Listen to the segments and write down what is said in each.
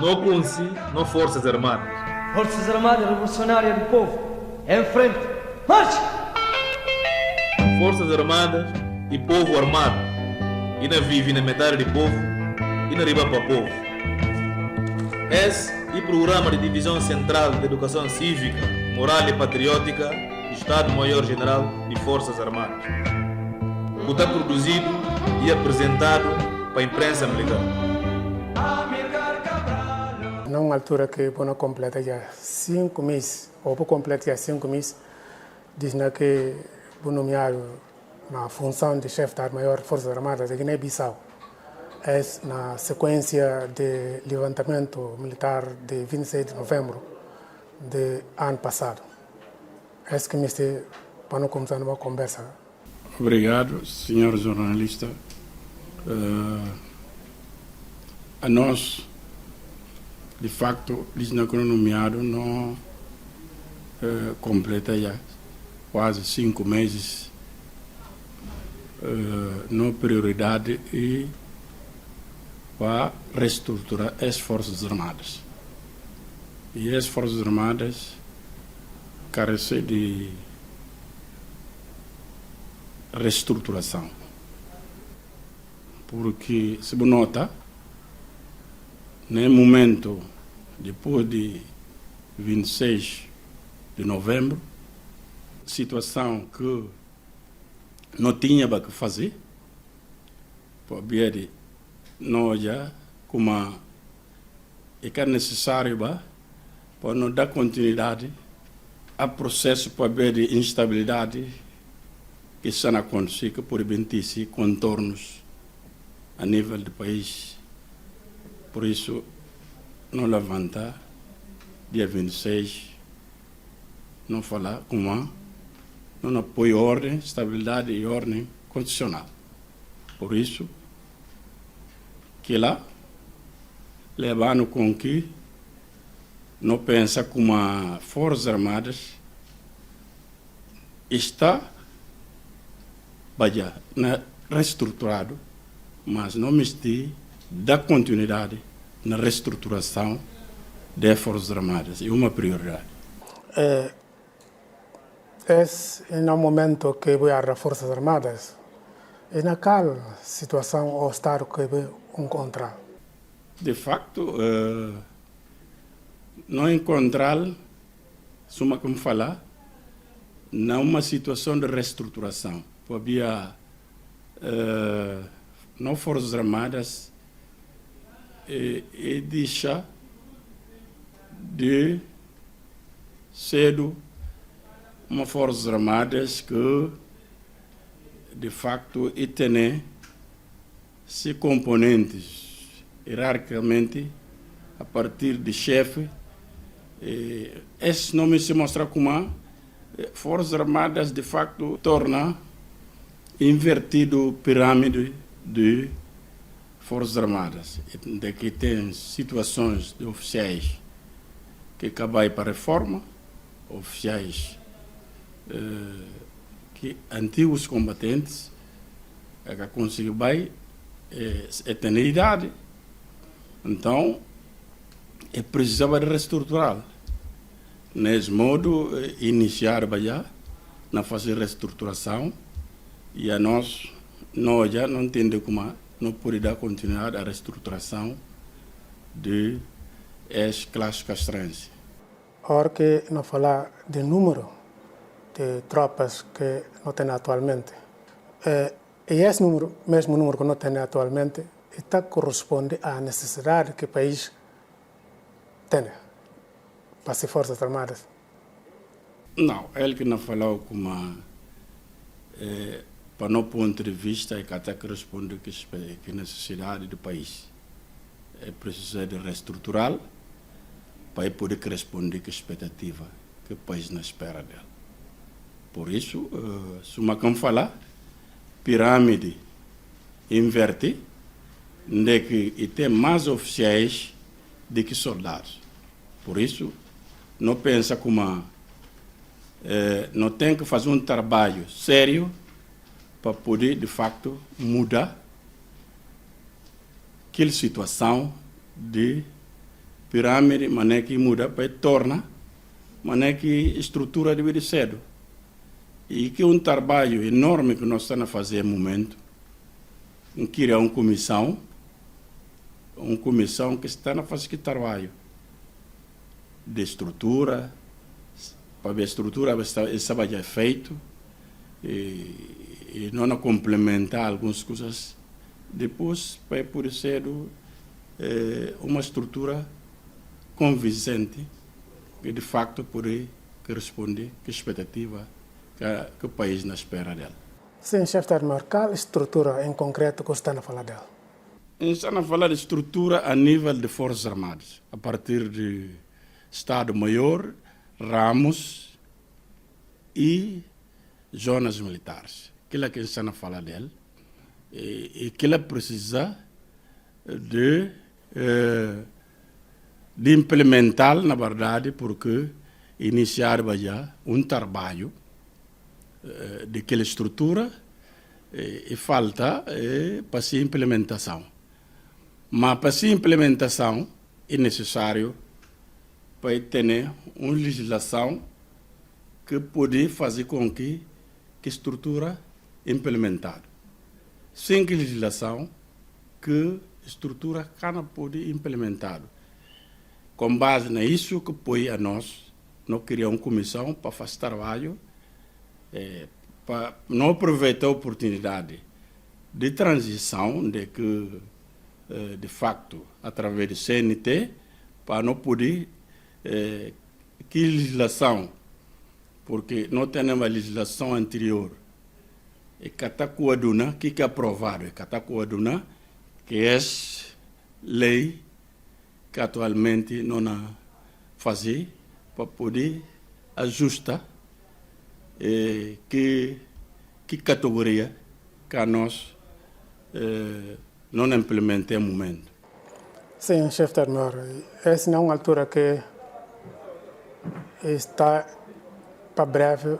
Não consi, não Forças Armadas. Forças Armadas Revolucionárias do Povo. Em frente. Marche! Forças Armadas e Povo Armado. E na vive na metade de povo e na riba para povo. Esse é o Programa de Divisão Central de Educação Cívica, Moral e Patriótica do Estado-Maior-General de Forças Armadas. Que está produzido e apresentado para a imprensa militar. Numa altura que não completa já 5 meses, ou por completo já 5 meses, diz que foi nomeado na função de chefe da maior Forças Armadas da Guiné-Bissau. É na sequência do levantamento militar de 26 de novembro do ano passado. É que me está para começar uma conversa. Obrigado, senhor jornalista. A nós, de facto, diz que o nomeado não completa já quase 5 meses. Não prioridade e para reestruturar as Forças Armadas. E as Forças Armadas carecem de reestruturação. Porque, se você nota, no momento, depois de 26 de novembro, situação que não tinha o que fazer, porque nós já, como é necessário para não dar continuidade a processo para ver de instabilidade que está acontecendo, que por bentir contornos a nível do país. Por isso, não levantar dia 26, não falar como não apoio ordem, estabilidade e ordem constitucional. Por isso, que lá, levando com que não pensa como as Forças Armadas está reestruturado, mas não me dá continuidade na reestruturação das Forças Armadas. É uma prioridade. É no momento que vai às Forças Armadas, e naquela situação ou estado que vai encontrar? De facto, não encontrar, como falar, numa situação de reestruturação. Havia não Forças Armadas e deixar de cedo uma Forças Armadas que, de facto, tem se componentes hierarquicamente a partir de chefe. Esse nome se mostra como Forças Armadas, de facto, torna invertido pirâmide de Forças Armadas, de que tem situações de oficiais que acabam para a reforma, oficiais que antigos combatentes que conseguem ter idade, então precisava de reestruturar. Nesse modo, iniciar na fase de reestruturação e a nós já não entendemos como não pode dar continuidade à reestruturação de as classes castrenses. Ora que não falar de número de tropas que não tem atualmente. E esse número, mesmo número que não tem atualmente, está corresponde à necessidade que o país tem para as Forças Armadas. Não, ele que não falou como para no ponto de vista é que até corresponde que necessidade do país é preciso de reestruturar para poder corresponder com a expectativa que o país não espera dela. Por isso, se uma can falar, pirâmide inverte, de que tem mais oficiais do que soldados. Por isso, não pensa como não tem que fazer um trabalho sério para poder, de facto, mudar aquela situação de pirâmide, mané que muda para torna, mané que estrutura de cedo. E que um trabalho enorme que nós estamos a fazer no momento, em criar uma comissão que está a fazer que trabalho de estrutura, para ver a estrutura estava já feito, e não complementar algumas coisas, depois vai poder ser uma estrutura convincente que de facto pode corresponder à expectativa que o país na espera dela. Sim, chefe de Estado-Maior, qual estrutura em concreto que você está a falar dela? Estamos a falar de estrutura a nível de Forças Armadas, a partir de Estado-Maior, ramos e zonas militares. Aquilo que estamos a falar dela, e que ela precisa de implementar, na verdade, porque iniciar já um trabalho daquela estrutura e falta para a implementação. Mas para a implementação é necessário para ter uma legislação que pode fazer com que a estrutura implementada. Sem que legislação, que a estrutura não pode implementada. Com base nisso que põe a nós criar uma comissão para fazer trabalho, para não aproveitar a oportunidade de transição, de que, de facto, através do CNT, para não poder, que legislação, porque não temos uma legislação anterior, e Catacoaduna, que é aprovado, Catacoaduna, que é lei que atualmente não a fazer para poder ajustar que categoria que nós não implementamos no momento. Sim, chefe de Estado-Maior, essa não é uma altura que está para breve,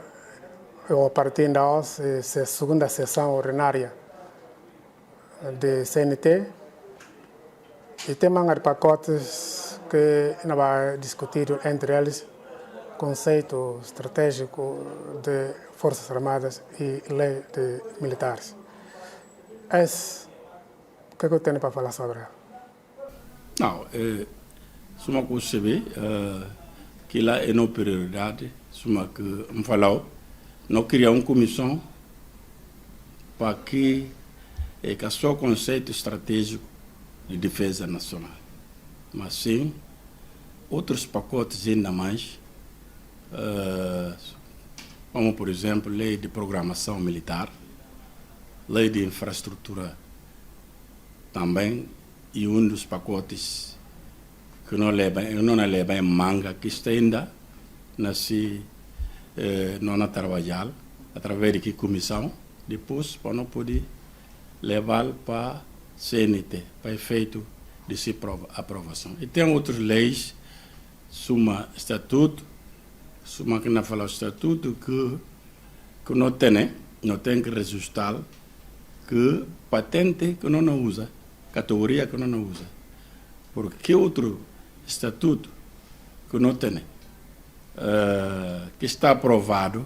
ou a partir da hoje, a segunda sessão ordinária de CNT, e tem manga de pacotes que não vai discutir entre eles conceito estratégico de Forças Armadas e lei de militares. O que eu tenho para falar sobre ela? Não, se uma coisa se vê, que lá é uma prioridade, se uma que me falou, não criar uma comissão para que é só o conceito estratégico de defesa nacional. Mas sim, outros pacotes ainda mais, como por exemplo, lei de programação militar, lei de infraestrutura também, e um dos pacotes que não leva em manga, que está ainda não a trabalhar, através de que comissão, depois para não poder levar para CNT, para efeito de se aprovação. E tem outras leis, suma estatuto, suma que não fala o estatuto, que não tem que registrar, que patente que não usa, categoria que não usa. Porque outro estatuto que não tem, que está aprovado,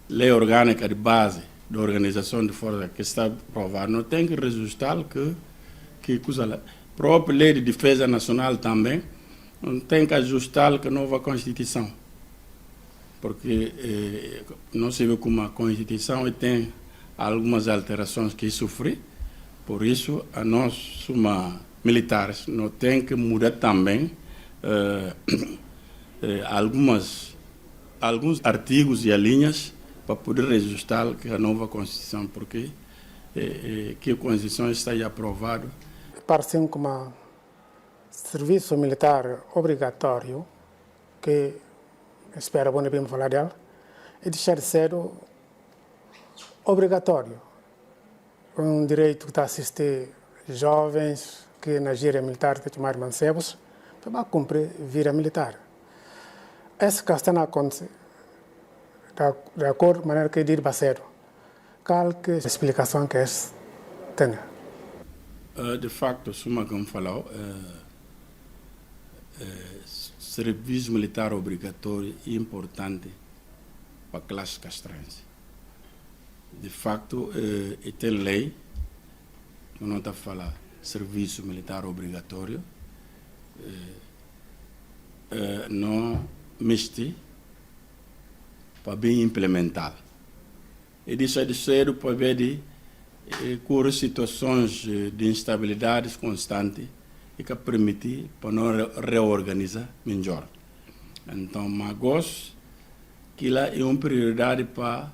lei orgânica de base da organização de força que está aprovada, não tem que registrar que coisa lá. A própria lei de defesa nacional também não tem que ajustar com a nova Constituição. Porque não se vê como a Constituição tem algumas alterações que sofre, por isso a nós, somos militares, não tem que mudar também alguns artigos e linhas para poder registrar que a nova Constituição, porque que a Constituição está aí aprovada. Parece como um serviço militar obrigatório, que espero bom bem falar dela, e deixar de ser obrigatório. Um direito que está a assistir jovens que na gíria militar que chamar mancebos, para cumprir vira militar. Essa questão acontece de acordo com a maneira que diz Bacedo. Qual que é a explicação que esse tem? De facto, como falou, serviço militar obrigatório é importante para a classe castrense. De facto, tem lei, que não está a falar serviço militar obrigatório, não miste para bem implementar. E deixa de ser para ver de correr situações de instabilidades constantes e que permite para não reorganizar melhor. Então, mas que lá é uma prioridade para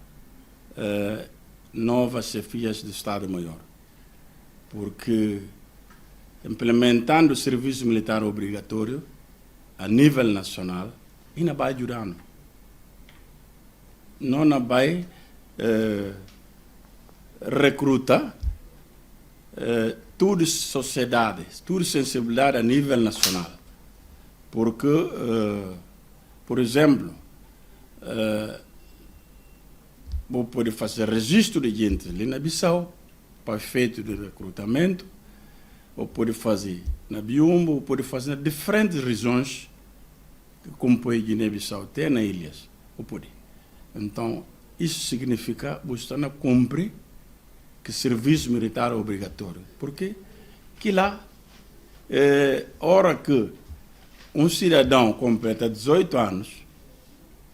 novas chefias de Estado-Maior, porque implementando o serviço militar obrigatório a nível nacional, ainda vai ajudando. Não vai recrutar toda sociedade, toda sensibilidade a nível nacional. Porque, por exemplo, vou poder fazer registro de gente ali na Bissau, para efeito de recrutamento, ou pode fazer na Biombo, ou pode fazer em diferentes regiões que compõem Guiné-Bissau, até nas ilhas, ou pode. Então, isso significa que você não cumpre que serviço militar é obrigatório. Porque que lá, hora que um cidadão completa 18 anos,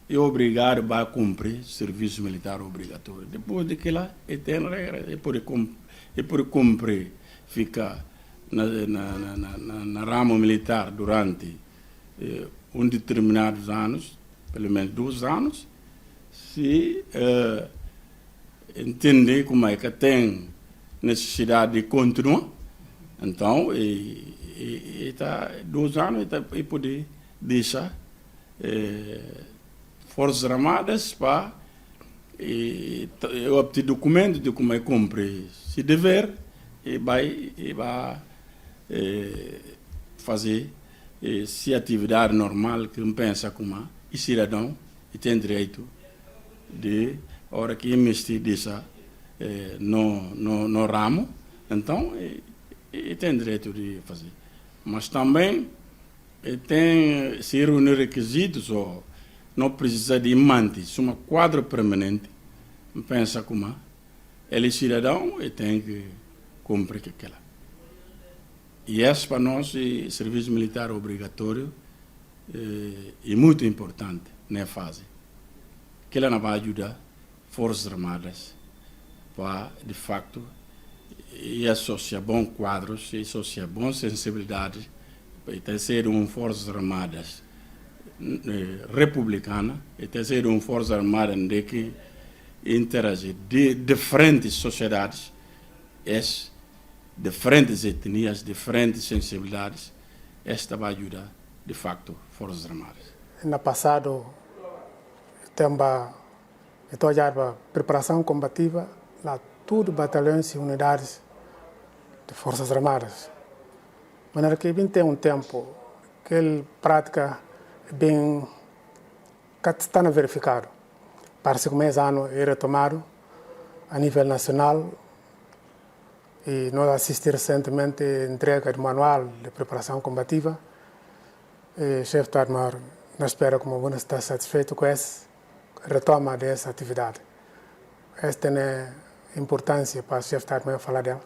é obrigado a cumprir serviço militar obrigatório. Depois de que lá, tem regra, é por cumprir, ficar na ramo militar durante determinados anos, pelo menos 2 anos, se entender como é que tem necessidade de continuar, então, está 2 anos e poder deixar Forças Armadas para obter documento de como é cumprir esse dever e vai fazer se atividade normal que não pensa como e cidadão e tem direito de hora que investir dessa no ramo, então e tem direito de fazer. Mas também tem se reunir requisitos ou não precisa de manter uma quadra permanente, pensa como ele é cidadão e tem que cumprir aquela. E esse para nós é serviço militar obrigatório é muito importante na fase. Que ela não vai ajudar Forças Armadas para, de facto, e associar bons quadros, e associar boas sensibilidades, para ser Forças Armadas republicana, e ser Forças Armadas de que interagir de diferentes sociedades, diferentes etnias, diferentes sensibilidades, esta vai ajudar, de facto, Forças Armadas. No passado, estou já para preparação combativa, lá tudo batalhões e unidades de Forças Armadas. De maneira que tem um tempo que ele prática bem que está verificado. Parece que o mês ano é retomado a nível nacional e nós assistimos recentemente a entrega de manual de preparação combativa. O chefe de Estado-Maior, nós esperamos que o governo está satisfeito com essa retoma dessa atividade. Esta é a importância para o chefe de Estado-Maior falar dela.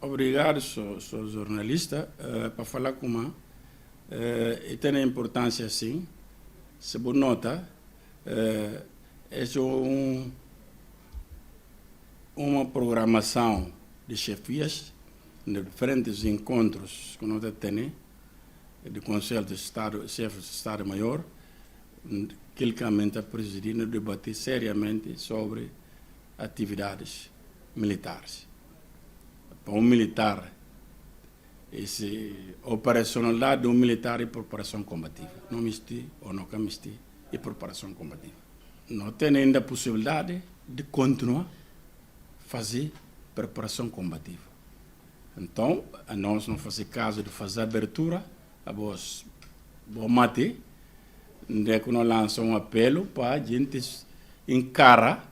Obrigado, sou jornalista, para falar com uma. E tem a importância, sim. Se você nota, é uma programação de chefias, de diferentes encontros que nós temos, do Conselho de Estado, chefe de Estado-Maior, que ele está presidindo, debater seriamente sobre atividades militares. Para um militar, operacionalidade de um militar e preparação combativa. Não misture ou não misture e preparação combativa. Não tem ainda a possibilidade de continuar a fazer preparação combativa. Então, nós não fazemos caso de fazer abertura, a vos mate, onde que nós lançamos um apelo para a gente encarar,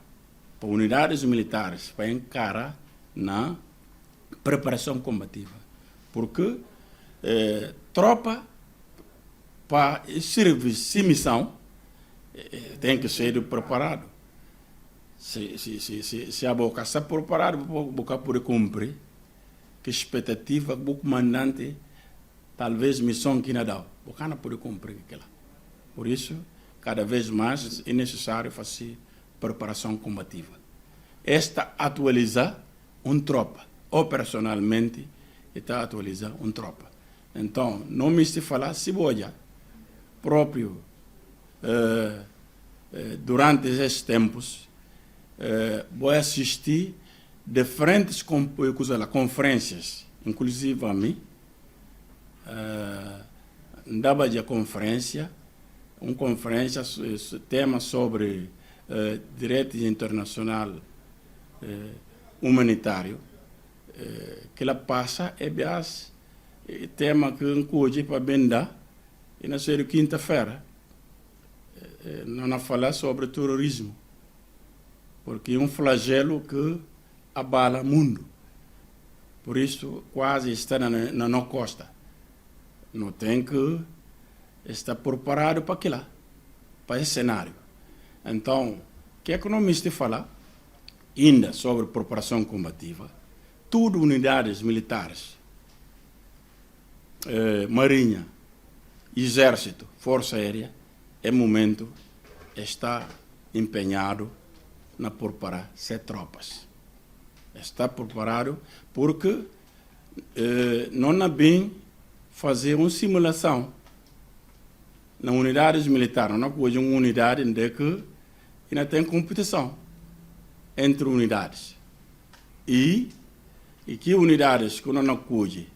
para unidades militares, para encarar na preparação combativa. Porque tropa para serviço e missão tem que ser preparado. Se a boca está preparada, a boca pode cumprir que expectativa do comandante, talvez missão que não dá, boca não pode cumprir aquela. Por isso, cada vez mais é necessário fazer preparação combativa. Esta atualiza tropa, operacionalmente está atualiza tropa. Então, não me se falar se boia próprio durante esses tempos vou assistir diferentes conferências, inclusive a mim andava de conferência, uma conferência tema sobre direito internacional humanitário que ela passa tema que inclui para bendar e na série quinta-feira não falar sobre terrorismo, porque é um flagelo que abala o mundo. Por isso, quase está na costa. Não tem que estar preparado para aquilo, para esse cenário. Então, o que a economista fala ainda sobre preparação combativa, tudo unidades militares, marinha, exército, força aérea, é momento está empenhado na preparar tropas. Está preparado porque não há bem fazer uma simulação na unidades militares, não há uma unidade em que ainda tem competição entre unidades. E que unidades que não acude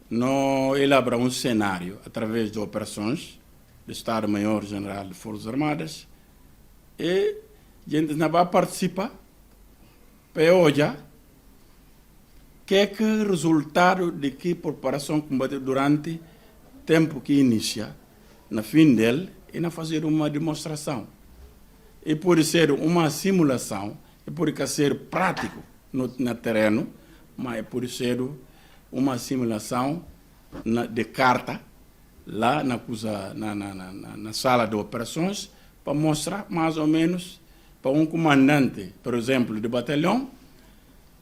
não elabora um cenário através de operações do Estado-Maior-General de Forças Armadas e a gente não vai participar para olhar que é que o resultado de que preparação combater durante o tempo que inicia, na fim dele, e na fazer uma demonstração. E pode ser uma simulação, e pode ser prático no terreno, mas pode ser uma simulação de carta, lá na sala de operações, para mostrar mais ou menos para um comandante, por exemplo, de batalhão,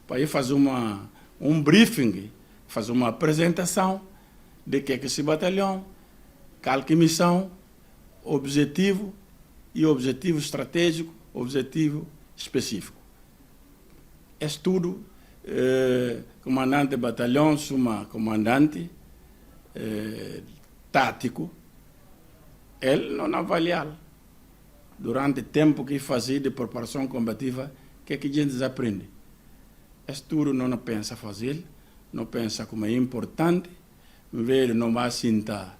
para ir fazer um briefing, fazer uma apresentação de que é esse batalhão, qual que missão, objetivo e objetivo estratégico, objetivo específico. É tudo, comandante de batalhão, uma comandante tático, ele não avaliar durante o tempo que fazia de preparação combativa, o que a gente aprende. Isso tudo não pensa fazer, não pensa como é importante, não vai sentar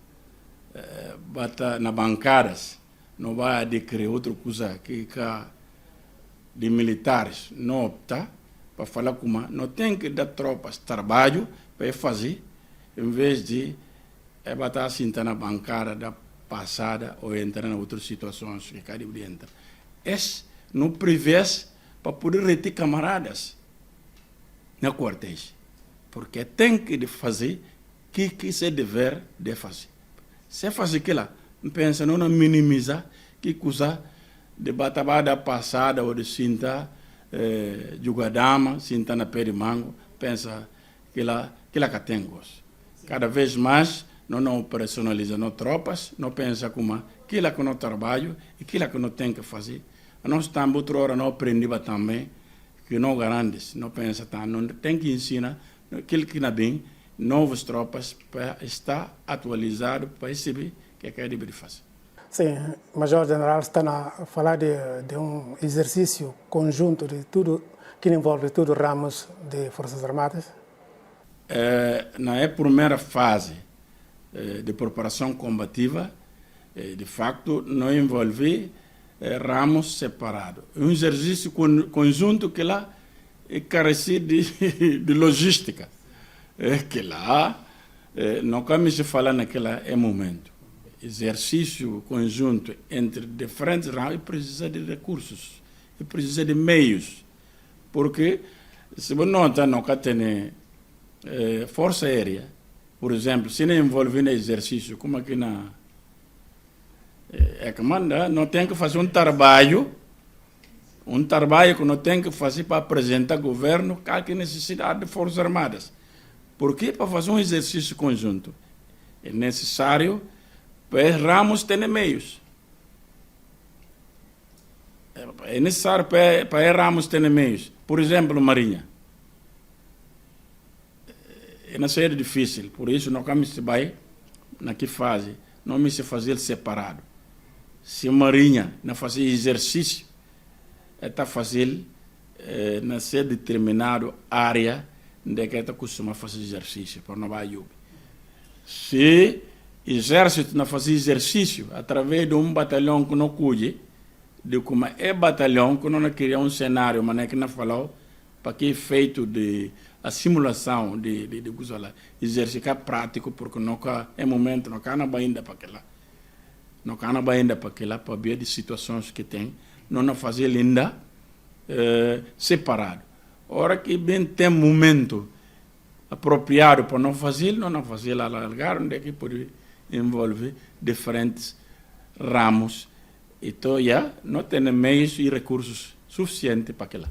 na bancadas, não vai adquirir outra coisa que de militares não opta para falar como não tem que dar tropas trabalho para fazer, em vez de bater sentar na bancada da passada ou entrar em outras situações que cada dia entra. Esse não prevê para poder reter camaradas na quartéis, porque tem que fazer que se dever de fazer. Se fazer aquilo, pensa não minimizar que coisa de batabada passada ou de cinta jogadama, cinta na pé de mango, pensa que lá tem gosto. Cada vez mais não operacionaliza não tropas, não pensa como aquilo que não trabalho e aquilo que não tem que fazer. Nós também outra hora não aprendemos também que não garante, não pensa não tem que ensinar aquilo que não bem novas tropas para estar atualizado para receber o que é de fazer. Sim, Major General está a falar de um exercício conjunto de tudo que envolve todos os ramos de Forças Armadas. Na primeira fase de preparação combativa, de facto, não envolve ramos separados. Um exercício conjunto que lá carece de logística. Que lá, não cabe se falar naquele momento. Exercício conjunto entre diferentes ramos e precisa de recursos, e precisa de meios. Porque, se você nota, não tem força aérea, por exemplo, se não envolve no exercício, como é que que manda, não tem que fazer um trabalho que não tem que fazer para apresentar ao governo qualquer necessidade de Forças Armadas. Por quê? Para fazer um exercício conjunto. É necessário para ramos terem meios. É necessário para ramos terem meios. Por exemplo, Marinha. É uma série difícil, por isso não vamos se vai na que fase, não me se fazer separado. Se Marinha não fazer exercício, está fazendo na ser determinada área onde que está costuma fazer exercício para não vai. Se exército não fazer exercício através de um batalhão que não cuide, de como é batalhão que não queria um cenário, mas não que não falou para que é feito de a simulação de exercício prático, porque não é momento não can ainda para aquela, não can ainda para aquela para ver de situações que tem, não fazer ainda separado. Ora que bem tem momento apropriado para não fazer lá lugar onde é que pode envolver diferentes ramos. Então, não tem meios e recursos suficientes para aquilo.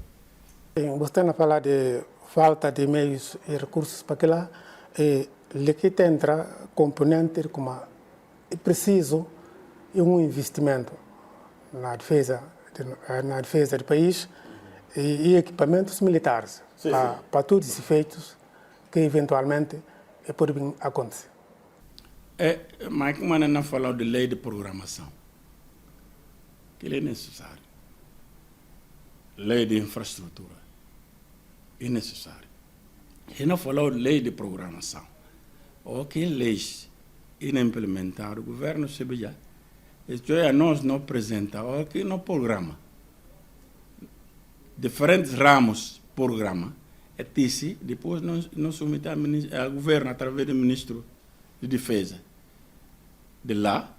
Você não fala de falta de meios e recursos para aquilo, e que entra componente como é preciso um investimento na defesa do país e equipamentos militares para todos os efeitos que eventualmente podem acontecer. Mas como não falou de lei de programação, que é necessário. Lei de infraestrutura, é necessário. E não falou de lei de programação. Ou que leis implementar o governo se já. Isto é, nós não apresenta, ou que não programa. Diferentes ramos programa. É disse, depois nós submetemos ao governo através do ministro de Defesa. De lá,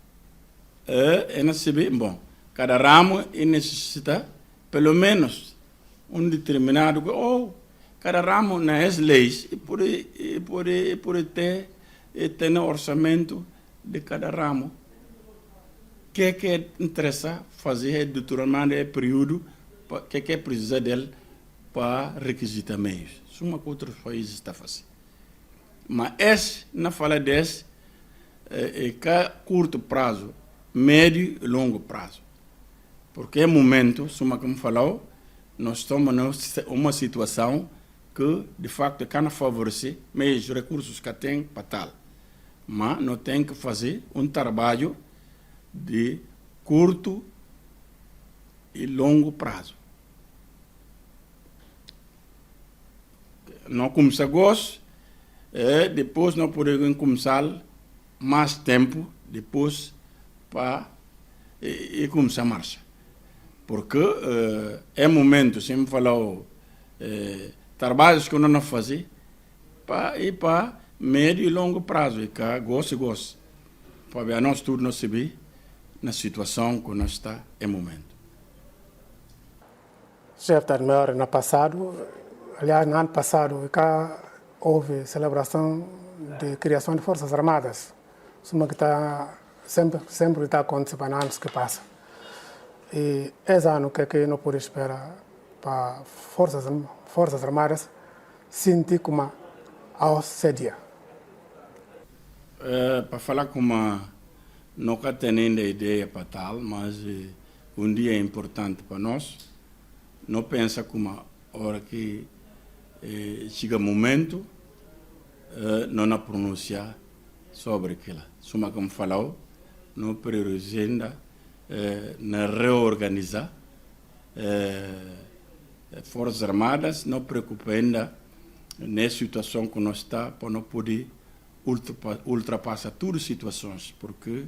não se vê, bom, cada ramo necessita pelo menos um determinado, ou cada ramo nas leis e por ter no orçamento de cada ramo. Que interessa fazer determinado período, que precisa dele para requisitar meios. Isso é uma que outros países estão fazendo. Mas esse, não fala desse, é curto prazo, médio e longo prazo. Porque é momento, como falou, nós estamos numa situação que, de facto, can favorecer meios recursos que tem para tal. Mas não tem que fazer um trabalho de curto e longo prazo. Não começa agosto, depois não podemos começar mais tempo, depois para começar a marcha. Porque é momento, sempre falou, trabalhos que não fazer para médio e longo prazo, e cá gosto. Para ver nós tudo não se vê na situação que nós está em momento. Chefe Estado-Maior, no ano passado, cá houve celebração de criação de Forças Armadas, uma que está sempre está acontecendo para anos que passam. E esse ano que não pode esperar para Forças Armadas sentir como ao cedia. Para falar como nunca tenho ainda ideia para tal, mas um dia é importante para nós. Não pensa como a hora que chega o momento, não pronunciar sobre aquilo. Suma como falou, não prioriza ainda na reorganizar Forças Armadas, não preocupa ainda na situação que nós está para não poder ultrapassar todas as situações, porque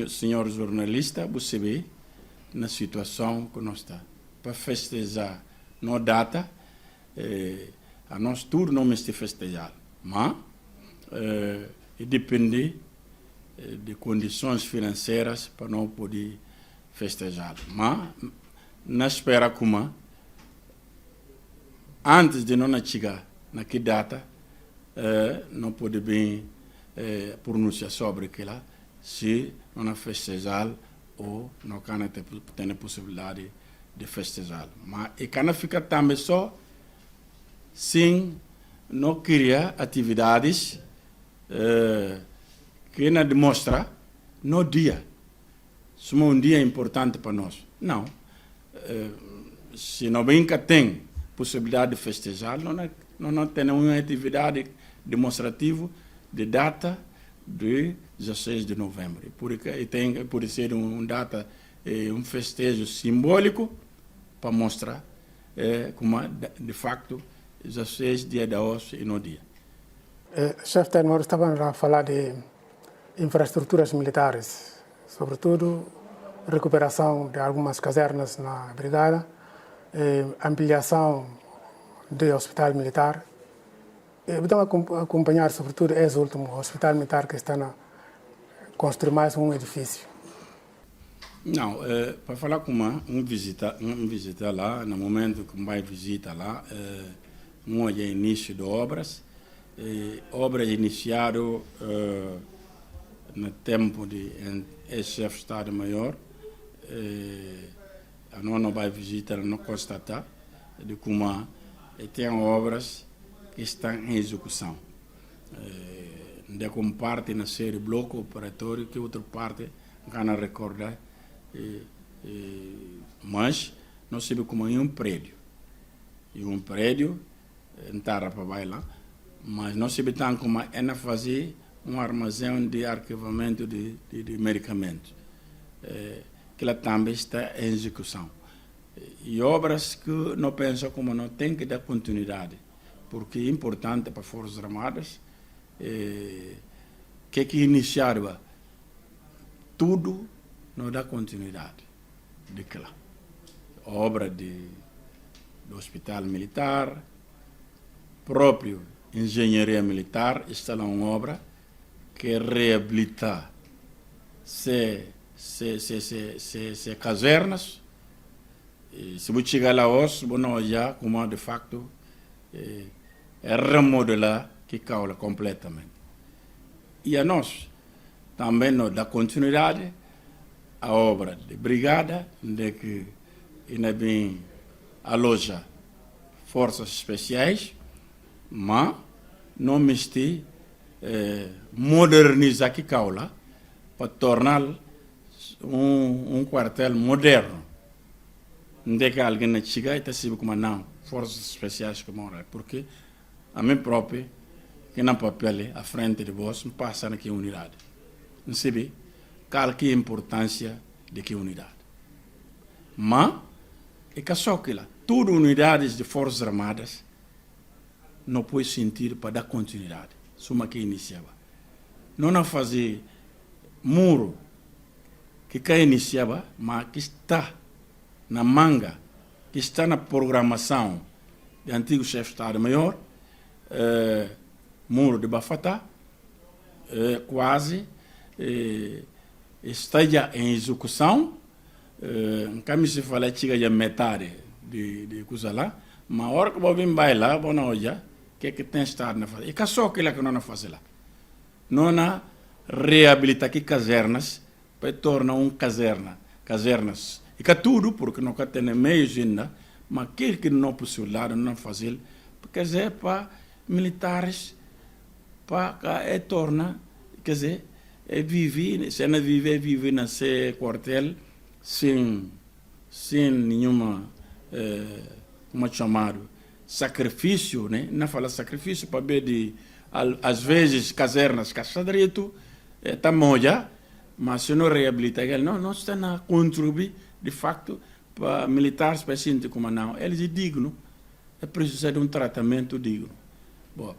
senhor jornalista, você vê na situação que nós está para festejar na data, a nós tudo não se festejar, mas depende de condições financeiras para não poder festejar. Mas na espera como antes de não chegar naquela data, não pode bem pronunciar sobre aquilo se não festejar ou não tem a possibilidade de festejar. Mas e cana fica também só sem não criar atividades que não demonstra no dia. Isso é um dia importante para nós. Não. Se não bem que tem possibilidade de festejar, não tem uma atividade demonstrativa de data de 16 de novembro. Porque tem por ser uma data, um festejo simbólico para mostrar como de facto 16 dias da hoje e no dia. Chefe Estado-Maior, estava a falar de infraestruturas militares, sobretudo recuperação de algumas casernas na brigada, ampliação do hospital militar. Então, acompanhar, sobretudo, esse último hospital militar que está a construir mais um edifício. Não, para falar com um visita lá, no momento que vai visitar lá, é início de obras. Obras iniciadas no tempo de ex-chefe de Estado-Maior. A não vai visitar, não constatar de como tem obras que estão em execução. De como parte na série bloco operatório, que outra parte não recordar, mas não sabe como é um prédio. E um prédio entrar para bailar, mas não sabe tão como é fazer um armazém de arquivamento de medicamentos. Que ela também está em execução. E obras que não pensam como não tem que dar continuidade, porque é importante para as Forças Armadas que iniciaram tudo não dá continuidade daquela obra do Hospital Militar, próprio Engenharia Militar, está lá uma obra que reabilita se casernas. Se você chegar lá hoje, você já como de facto remodelar que caula completamente. E a nós também nos dá continuidade a obra de brigada, de que ainda bem aloja forças especiais, mas não misture modernizar que caula para tornar um quartel moderno. Onde que alguém chega e está se como não, forças especiais que moram, porque a mim próprio, que não papel à frente de vós, não passa naquela unidade. Não sabe qual que é a importância de que unidade. Mas, é que só que lá, todas as unidades de Forças Armadas não pode sentir para dar continuidade. Suma que iniciava. Não fazer muro que iniciava, mas que está na manga, que está na programação do antigo chefe de Estado-Maior, muro de Bafatá, quase está já em execução. Como se fala, chega já metade de coisa lá, mas a hora que eu vim lá, vou na olhar, o que tem estado na fazer? E que só aquilo que não faz lá. Não reabilita aqui casernas, para tornar casernas. E que tudo, porque não tem meios ainda, mas aquilo que não é possível não fazer, porque é para militares, para tornar, quer dizer, viver, se não viver nesse quartel sem nenhuma, como é chamado, sacrifício, né? Não fala sacrifício para ver de, às vezes, casernas, caçadreto, está moja, mas se não reabilita ele, não está a contribuir, de facto, para militares, para sentir como não, eles é digno, é preciso de um tratamento digno. Bom,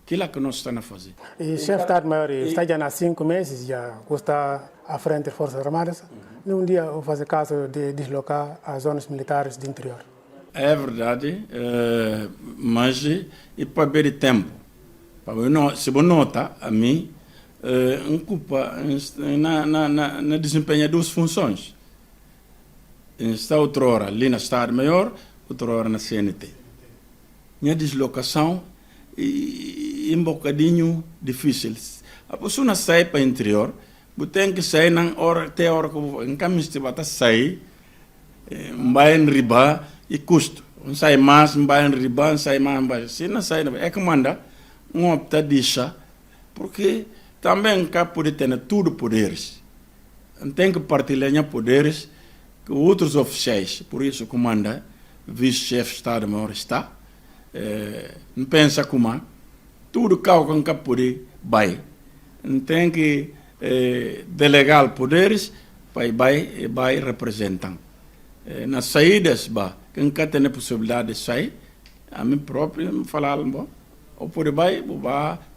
aquilo que nós estamos a fazer. E chefe de Estado-Maior está já há 5 meses, já está à frente das Forças Armadas. Num dia eu fazer caso de deslocar as zonas militares do interior. É verdade, mas e para ver tempo. Se você nota, a mim, ocupa na desempenho duas funções. Está outra hora ali na Estado-Maior, outra hora na CNT. Minha deslocação e um bocadinho difícil. A pessoa sai para o interior, você tem que sair na hora, até a hora que você vai sair, vai em riba e custo. Não sai mais, vai em riba, não sai mais. Se não sai, é que manda, não opta deixar, porque também cá pode ter tudo poderes. Tem que partilhar poderes com outros oficiais, por isso comanda, vice-chefe de Estado-Maior está, não pensa como, tudo que cá pode vai. Tem que delegar poderes para vai representar. Nas saídas, quem tem a possibilidade de sair, a mim próprio me falar, ou por vai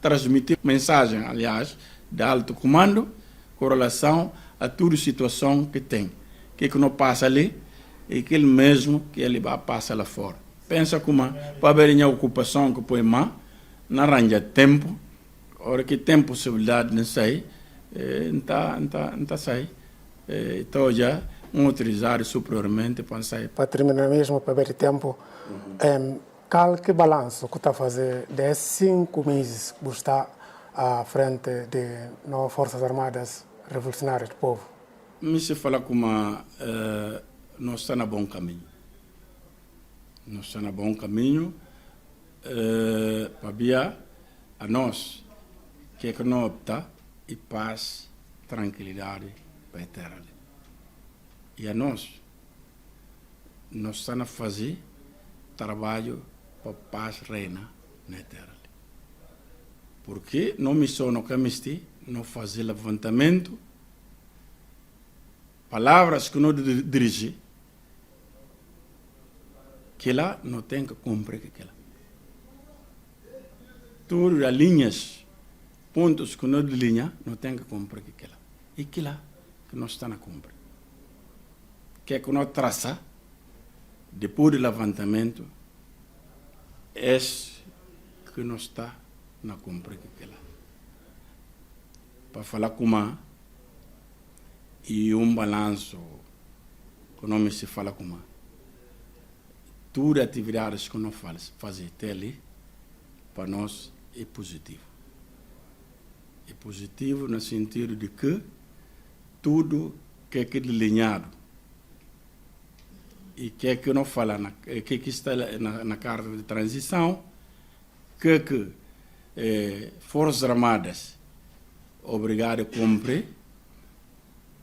transmitir mensagem, aliás, de alto comando, com relação a toda situação que tem. Que não passa ali, e aquele mesmo que ele vai passar lá fora. Pensa como, para ver a ocupação que põe má, não arranja tempo, hora que tem possibilidade de sair, não sai. Então já autorizar superiormente para sair. Para terminar mesmo, para ver tempo, qual que balanço que está a fazer desses 5 meses que está à frente de novas Forças Armadas Revolucionárias do Povo? Me se fala como nós estamos no bom caminho. Nós estamos no bom caminho para via a nós que não opta e paz, tranquilidade para a terra. E a nós estamos a fazer trabalho para paz reina na terra. Porque não missão no caminho, não fazer levantamento, palavras que não dirigem, que lá não tem que cumprir aquela. Todas as linhas, pontos que não de linha, não tem que cumprir aquela. E que lá que não está na cumprir. Que é que não traça, depois do levantamento, é que não está na cumprir aquela. Para falar como e balanço, que não se fala como todas as atividades que nós fazemos até ali, para nós é positivo. É positivo no sentido de que tudo que é delineado e que não fala, que está na carta de transição, que Forças Armadas obrigadas a cumprir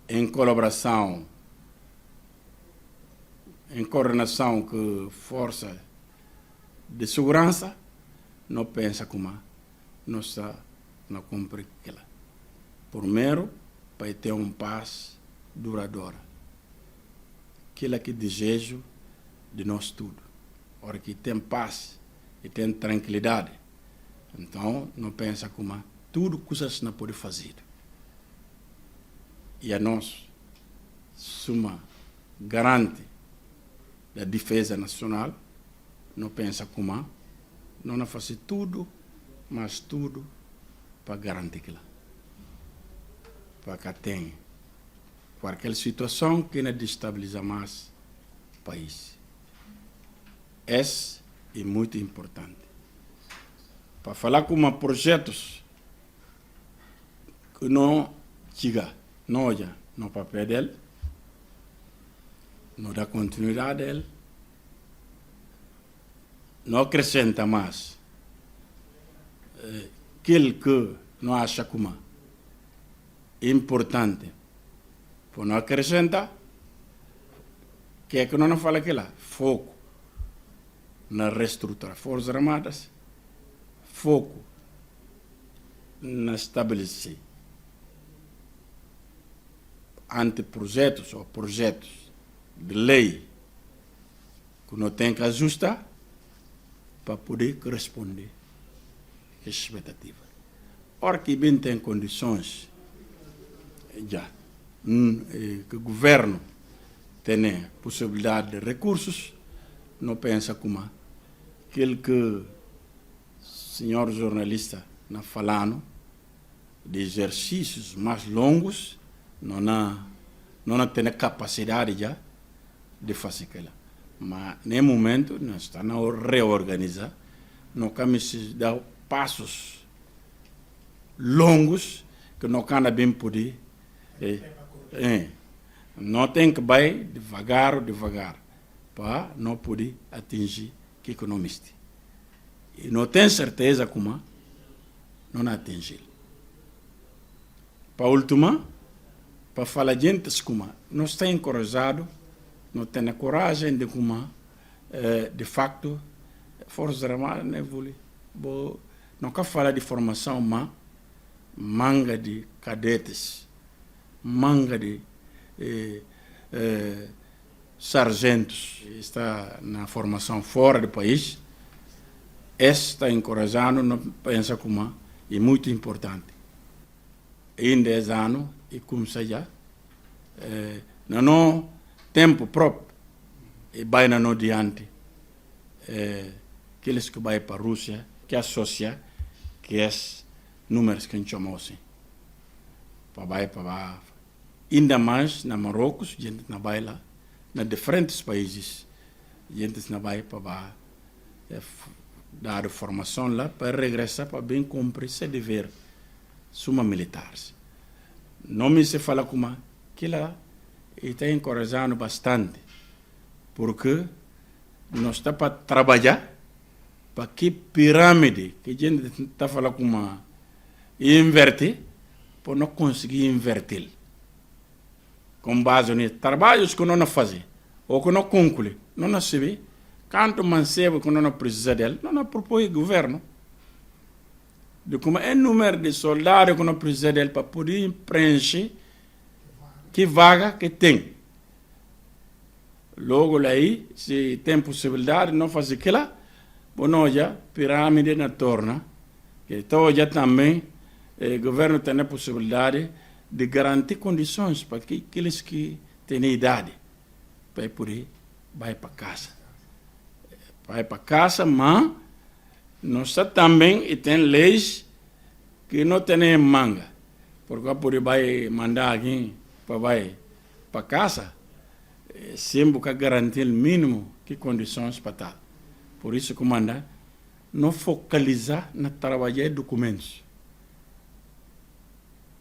em colaboração, em coordenação com força de segurança, não pensa como não está na cumprir aquela. Primeiro, para ter paz duradoura. Aquilo que desejo de nós tudo. Hora que tem paz e tem tranquilidade, então não pensa como tudo coisas não pode fazer. E a nós, suma garante da defesa nacional, não pensa como não fazer tudo, mas tudo para garantir aquilo. Para que tenha qualquer situação que não destabiliza mais o país. Esse é muito importante. Para falar como projetos que não chega, não olha no papel dele, não dá continuidade dele, não acrescenta mais. Aquele que não acha como é importante, por não acrescentar, que é que não fala aquilo lá? Foco na reestrutura Forças Armadas, foco na estabelecer anteprojetos ou projetos de lei que não tem que ajustar para poder corresponder à expectativa. Ora que bem tem condições já que o governo tem possibilidade de recursos, não pensa como aquele que o senhor jornalista está falando de exercícios mais longos, não tem capacidade já de fazer aquilo. Mas, no momento, nós estamos a reorganizar, não caminhamos dar passos longos que não can bem poder. Não tem que vai devagar para não poder atingir que economista. E não tem certeza como não atingir. Para última, para falar gente como não está encorajado, não tem a coragem de como de facto Forças Armadas não evolui. Não quer falar de formação, mas manga de cadetes, manga de sargentos está na formação fora do país. Está encorajando, não pensa como é muito importante. Em 10 anos, e como seja, não tempo próprio, e vai não diante, aqueles que vai para a Rússia, que associa, que é números que a gente chama assim. Para ainda mais na Marrocos, gente não vai lá, na diferentes países, gente não vai para dar formação lá, para regressar para bem cumprir seu dever, suma militares. Não me se fala como que lá está encorajando bastante, porque nós está para trabalhar para que pirâmide que a gente está falando como inverter, para não conseguir inverter. Com base nisso, trabalhos que não fazem, ou que não concluem, não se vê, quanto mancebo que não precisa dele, não propõe o governo. De como é o número de soldados que não precisa dele para poder preencher que vaga que tem. Logo aí, se tem possibilidade de não fazer aquilo, bom, já pirâmide na torna, que então já também o governo tem a possibilidade de garantir condições para que aqueles que têm idade para poder vai para casa. Vai para casa, mas nós também e tem leis que não tem manga, porque por vai mandar alguém para casa, sempre que garantir o mínimo que condições para tal. Por isso, comanda, não focalizar na trabalhar documentos.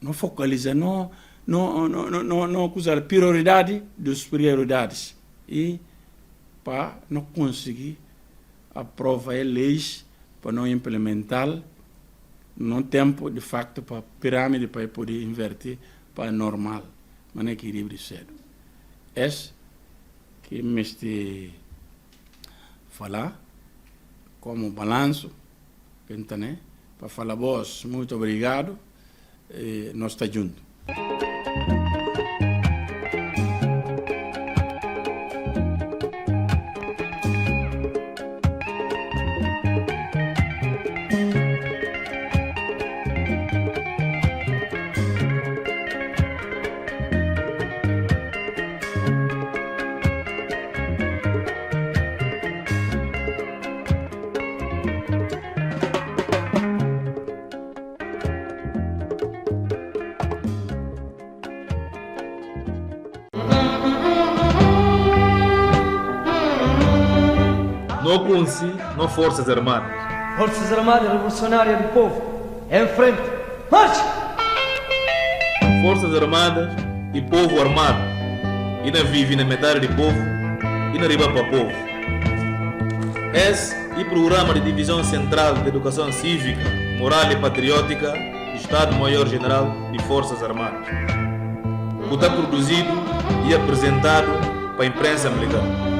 Não focalizar, não acusar prioridade das prioridades. E para não conseguir aprovar leis para não implementar no tempo, de facto, para a pirâmide para poder inverter para normal, mas não equilíbrio cedo. Esse que me este falar como balanço, para falar vos, muito obrigado, e nós estamos juntos. Não consi, não Forças Armadas. Forças Armadas Revolucionárias do Povo, em frente, marche! Forças Armadas e Povo Armado. E na vive na metade de povo e na riba para povo. Esse é o programa de Divisão Central de Educação Cívica, Moral e Patriótica do Estado-Maior-General de Forças Armadas. Que está produzido e apresentado para a imprensa militar.